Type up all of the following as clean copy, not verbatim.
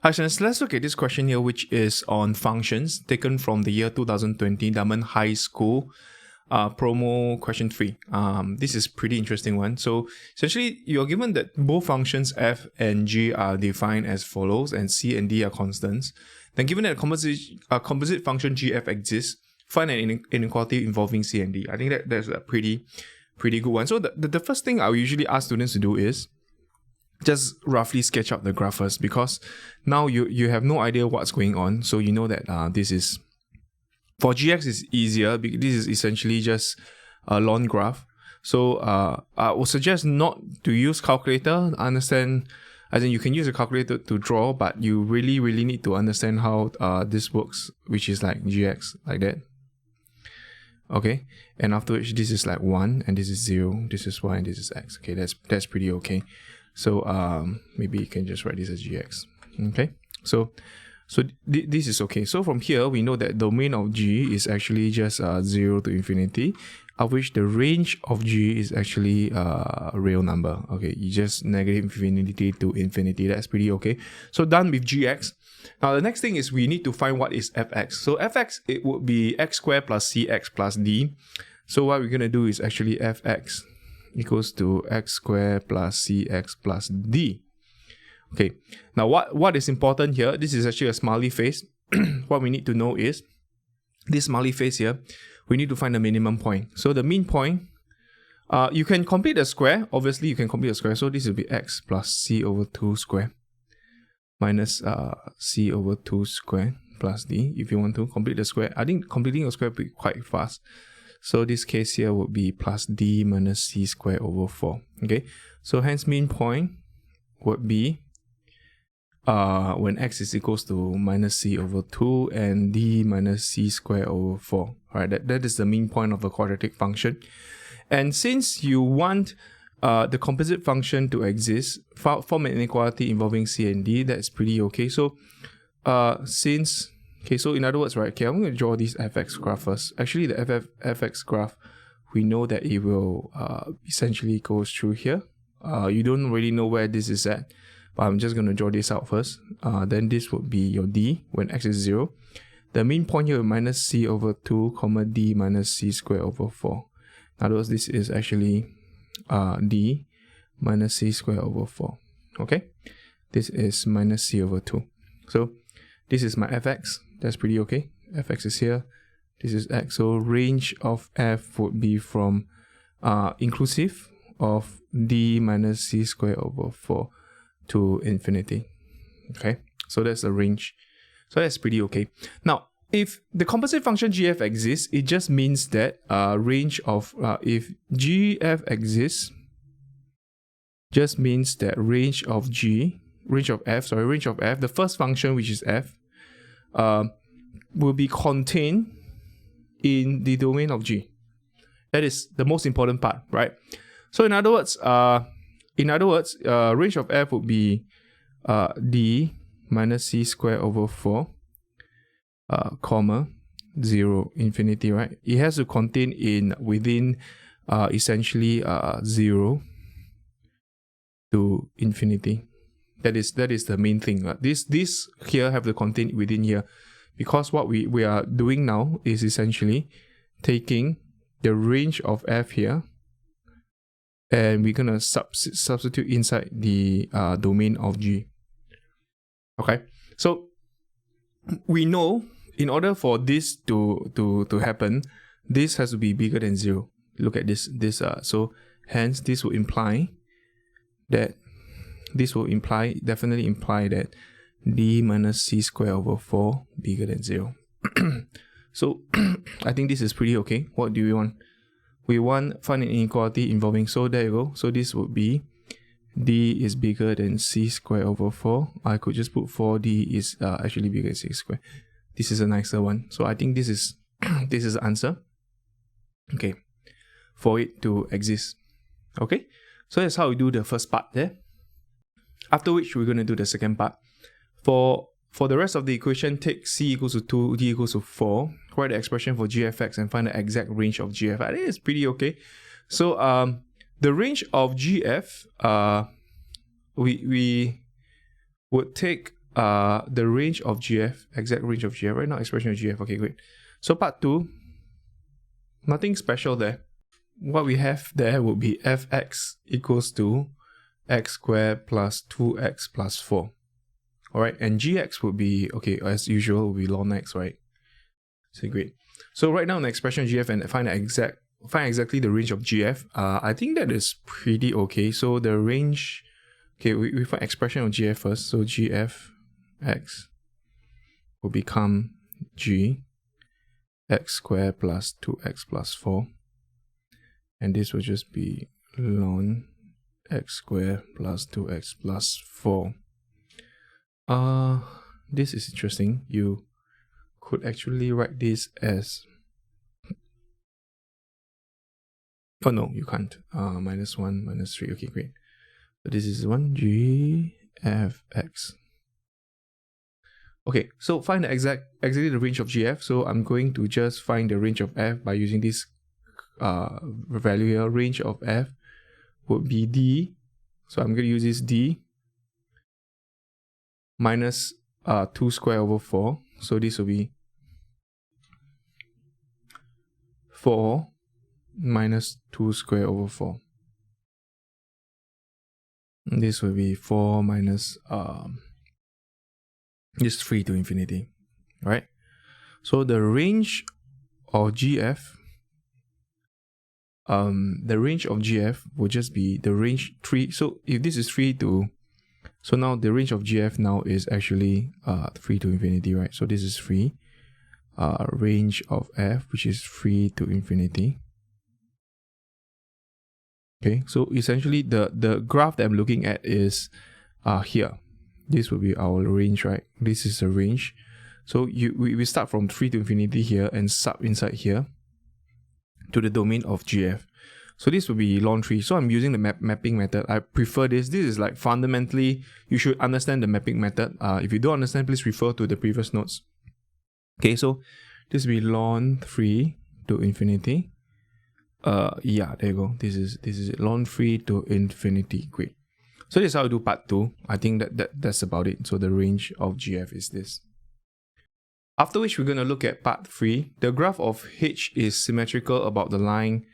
Hi, students. Let's look at this question here, which is on functions taken from the year 2020 Diamond High School promo question 3. This is pretty interesting one. So essentially, you're given that both functions f and g are defined as follows, and c and d are constants. Then given that a composite function gf exists, find an inequality involving c and d. I think that's a pretty good one. So the first thing I will usually ask students to do is just roughly sketch out the graph first, because now you have no idea what's going on. So you know that this is, for gx is easier because this is essentially just a long graph. So I would suggest not to use calculator. Understand, as in you can use a calculator to draw, but you really need to understand how this works, which is like gx, like that. Okay, and after which this is like 1 and this is 0, this is y and this is x. Okay, that's pretty okay. So maybe you can just write this as gx. Okay, so this is okay. So from here we know that domain of g is actually just 0 to infinity, of which the range of g is actually a real number. Okay, you just negative infinity to infinity. That's pretty okay. So done with gx. Now the next thing is we need to find what is fx. So fx, it would be x squared plus cx plus d. So what we're gonna do is actually fx equals to x squared plus cx plus d. Okay, now what is important here, this is actually a smiley face. What we need to know is this smiley face here, we need to find the minimum point. So the mean point, you can complete the square. Obviously you can complete the square, so this will be x plus c over 2 square minus c over 2 square plus d. If you want to complete the square, I think completing a square will be quite fast. So this case here would be plus d minus c squared over 4. Okay, so hence mean point would be when x is equals to minus c over 2 and d minus c squared over 4. Alright, that is the mean point of a quadratic function. And since you want the composite function to exist, form an inequality involving c and d, that's pretty okay. So so in other words, right, okay, I'm going to draw this fx graph first. Actually, the fx graph, we know that it will essentially goes through here. You don't really know where this is at, but I'm just going to draw this out first. Then this would be your d when x is 0. The mean point here is minus c over 2, comma d minus c squared over 4. In other words, this is actually d minus c squared over 4. Okay, this is minus c over 2. So this is my fx. That's pretty okay. Fx is here. This is x. So range of f would be from inclusive of d minus c squared over 4 to infinity. Okay, so that's the range. So that's pretty okay. Now, if the composite function gf exists, it just means that range of if gf exists, just means that range of f, the first function, which is f, will be contained in the domain of g. That is the most important part, right? So in other words, range of f would be d minus c squared over 4, comma 0 infinity, right? It has to contain within essentially 0 to infinity. That is the main thing. This here have to contain within here, because what we are doing now is essentially taking the range of f here, and we're gonna substitute inside the domain of g. Okay, so we know in order for this to happen, this has to be bigger than 0. Look at this. So hence this will imply that definitely imply that d minus c squared over 4 bigger than 0. So I think this is pretty okay. What do we want? We want find an inequality involving, so there you go. So this would be d is bigger than c squared over 4. I could just put 4d is actually bigger than c squared. This is a nicer one. So I think this is the answer. Okay, for it to exist. Okay, so that's how we do the first part there. After which we're going to do the second part. For the rest of the equation, take c equals to 2, d equals to 4, write the expression for gfx and find the exact range of gf. I think it's pretty okay. So the range of gf, we would take the range of GF, exact range of GF, right now expression of GF. Okay, great. So part 2, nothing special there. What we have there would be fx equals to x squared plus 2x plus 4. Alright, and gx would be, okay, as usual, would be ln x, right? So great. So right now in the expression of GF and find exactly the range of GF, I think that is pretty okay. So the range, okay, we find expression of GF first. So GFx will become g x squared plus 2x plus 4. And this will just be ln x squared plus 2x plus 4. This is interesting. You could actually write this as, oh no, you can't. Minus 1, minus 3. Okay, great. So this is 1 GFX. Okay, so find the exactly the range of GF. So I'm going to just find the range of F by using this value here. Range of F would be D. So I'm going to use this D minus 2 square over 4. So this will be 4 minus 2 square over 4. And this will be 4 minus this 3 to infinity. Right? So the range of GF, would just be the range 3. So if this is 3 to, so now the range of GF now is actually 3 to infinity, right? So this is 3. Range of F, which is 3 to infinity. Okay, so essentially the graph that I'm looking at is here. This will be our range, right? This is the range. So we start from 3 to infinity here and sub inside here to the domain of GF. So this will be ln 3. So I'm using the mapping method. I prefer this. This is like fundamentally, you should understand the mapping method. If you don't understand, please refer to the previous notes. Okay, so this will be ln 3 to infinity. Yeah, there you go. This is it. Ln 3 to infinity. Great. So this is how I do part 2. I think that's about it. So the range of GF is this. After which we're going to look at part 3. The graph of H is symmetrical about the line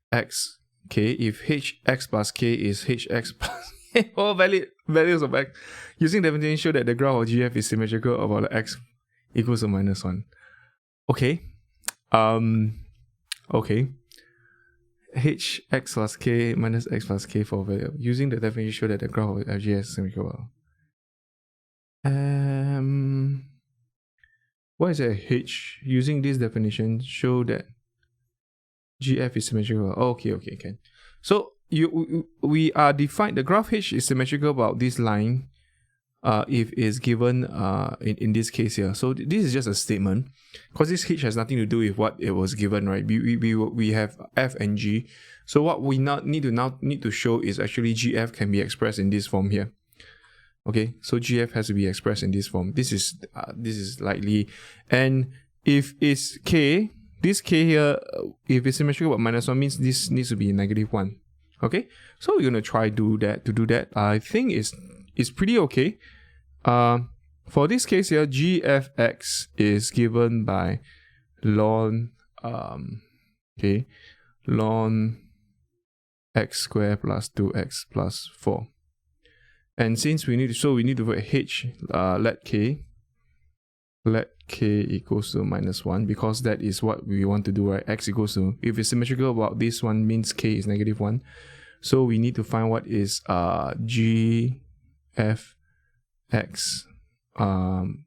x, k, if hx plus k is hx plus k, all valid values of x. Using definition, show that the graph of GF is symmetrical about the x equals to minus 1. Okay. Okay. Hx plus k minus x plus k for value. Using the definition, show that the graph of GF is symmetrical. What is a H? Using this definition, show that GF is symmetrical. Okay, can. So we are defined, the graph H is symmetrical about this line if it's given in this case here. So this is just a statement because this H has nothing to do with what it was given, right? We have F and G. So what we need to show is actually GF can be expressed in this form here. Okay, so GF has to be expressed in this form. This is likely, and if it's K, this K here, if it's symmetrical about minus 1, means this needs to be negative 1. Okay, so we're gonna try to do that. I think it's pretty okay. For this case here, GFX is given by ln ln x squared plus 2x plus 4. And since we need to put H, let k equals to minus 1, because that is what we want to do, right? X equals to, if it's symmetrical about this one, means k is negative 1. So we need to find what is GFX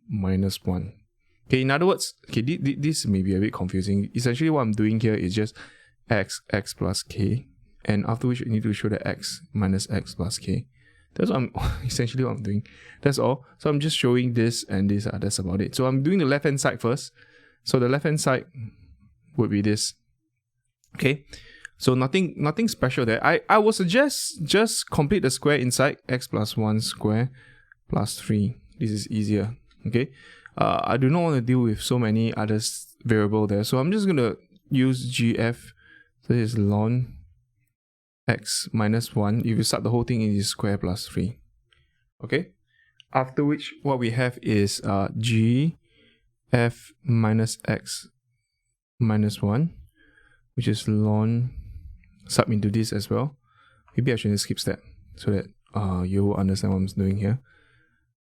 minus 1. Okay, in other words, okay, this may be a bit confusing. Essentially what I'm doing here is just x plus k, and after which we need to show that x minus x plus k. That's what essentially what I'm doing. That's all. So I'm just showing this and this. That's about it. So I'm doing the left hand side first. So the left hand side would be this. Okay. So nothing special there. I would suggest just complete the square inside. X plus 1 square plus 3. This is easier. Okay. I do not want to deal with so many other variable there. So I'm just gonna use GF. So this is ln x minus 1. If you start the whole thing, it is square plus 3. Okay. After which, what we have is g f minus x minus 1, which is ln sub into this as well. Maybe I should skip that so that you will understand what I'm doing here.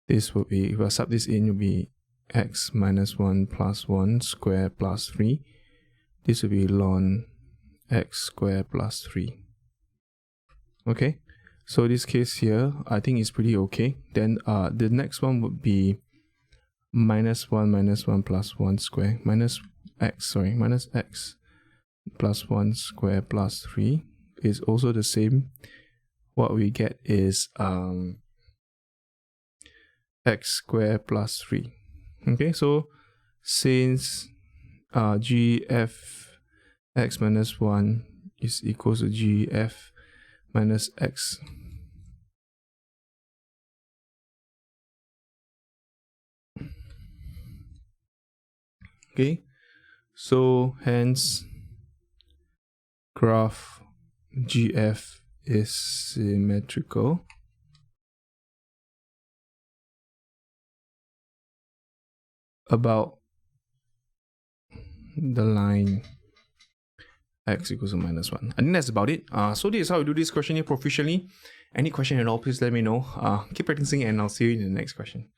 This would be, if I sub this in, it will be x minus 1 plus 1 square plus 3. This will be ln x square plus 3. Okay, so this case here, I think is pretty okay. Then the next one would be minus 1 plus 1 square minus x plus 1 square plus 3 is also the same. What we get is x square plus 3. Okay, so since g f x minus 1 is equals to g f minus x okay, so hence graph GF is symmetrical about the line x equals to minus 1. I think that's about it. So this is how we do this question here proficiently. Any question at all, please let me know. Keep practicing and I'll see you in the next question.